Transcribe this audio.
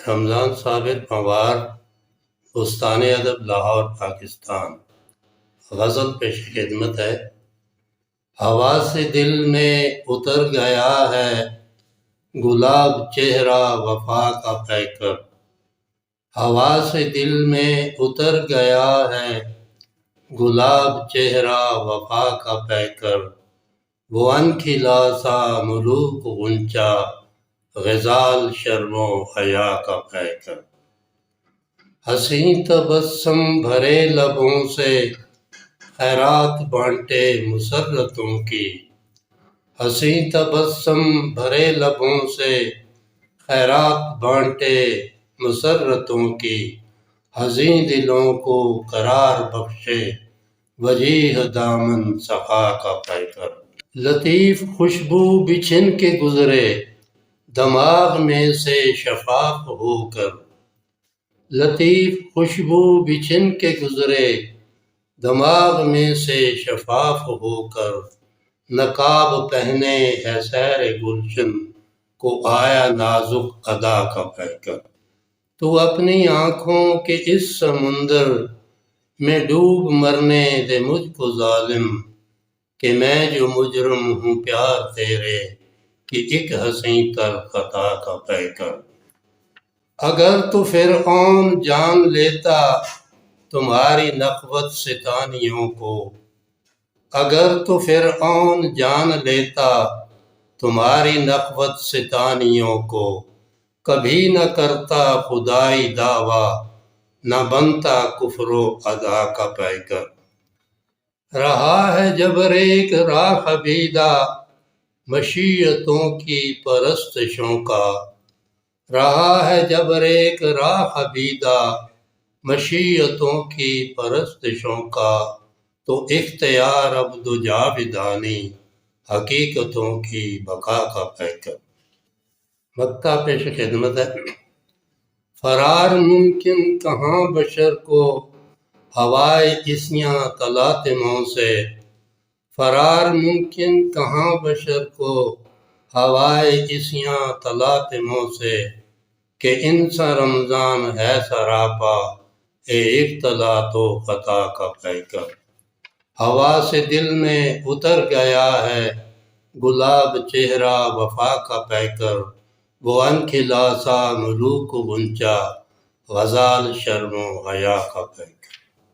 رمضان صابر پنوار، بستان ادب، لاہور، پاکستان۔ غزل پیش خدمت ہے۔ ہوا سے دل میں اتر گیا ہے گلاب چہرہ وفا کا پے کر۔ ہوا سے دل میں اتر گیا ہے گلاب چہرہ وفا کا پے کر۔ وہ ان کھلا سا ملوک غنچہ غزال شرم و حیا کا پے کر۔ حسین تبسم بھرے لبوں سے خیرات بانٹے مسرتوں کی۔ حسین تبسم بھرے لبوں سے خیرات بانٹے مسرتوں کی۔ حزین دلوں کو قرار بخشے وجیح دامن سخا کا پے کر۔ لطیف خوشبو بچھن کے گزرے دماغ میں سے شفاف ہو کر۔ لطیف خوشبو بچھن کے گزرے دماغ میں سے شفاف ہو کر۔ نقاب پہنے ہے سیر گلشن کو آیا نازک ادا کا پے کر۔ تو اپنی آنکھوں کے اس سمندر میں ڈوب مرنے دے مجھ کو ظالم، کہ میں جو مجرم ہوں پیار تیرے کی ایک حسیں تر خطا کا پے کر۔ اگر تو فرعون جان لیتا تمہاری نخوت ستانیوں کو۔ اگر تو فرعون جان لیتا تمہاری نخوت ستانیوں کو۔ کبھی نہ کرتا خدائی دعویٰ نہ بنتا کفر و ادا کا پے کر۔ رہا ہے جبر ایک راہبیدہ مشیتوں کی پرستشوں کا۔ رہا ہے جبر ایک راہبیدہ مشیتوں کی پرستشوں کا۔ تو اختیار عبد و جاویدانی حقیقتوں کی بقا کا پے کر۔ مقطع پیش خدمت ہے۔ فرار ممکن کہاں بشر کو ہوائے عصیاں تلاطموں سے۔ فرار ممکن کہاں بشر کو ہوائے عصیاں تلاطموں سے، کہ ان سا رمضان ہے سراپا اے اختلاط و خطا کا پے کر۔ ہوا سے دل میں اتر گیا ہے گلاب چہرہ وفا کا پے کر۔ وہ ان کھلا سا ملوک غنچہ غزال شرم و حیا کا پے کر۔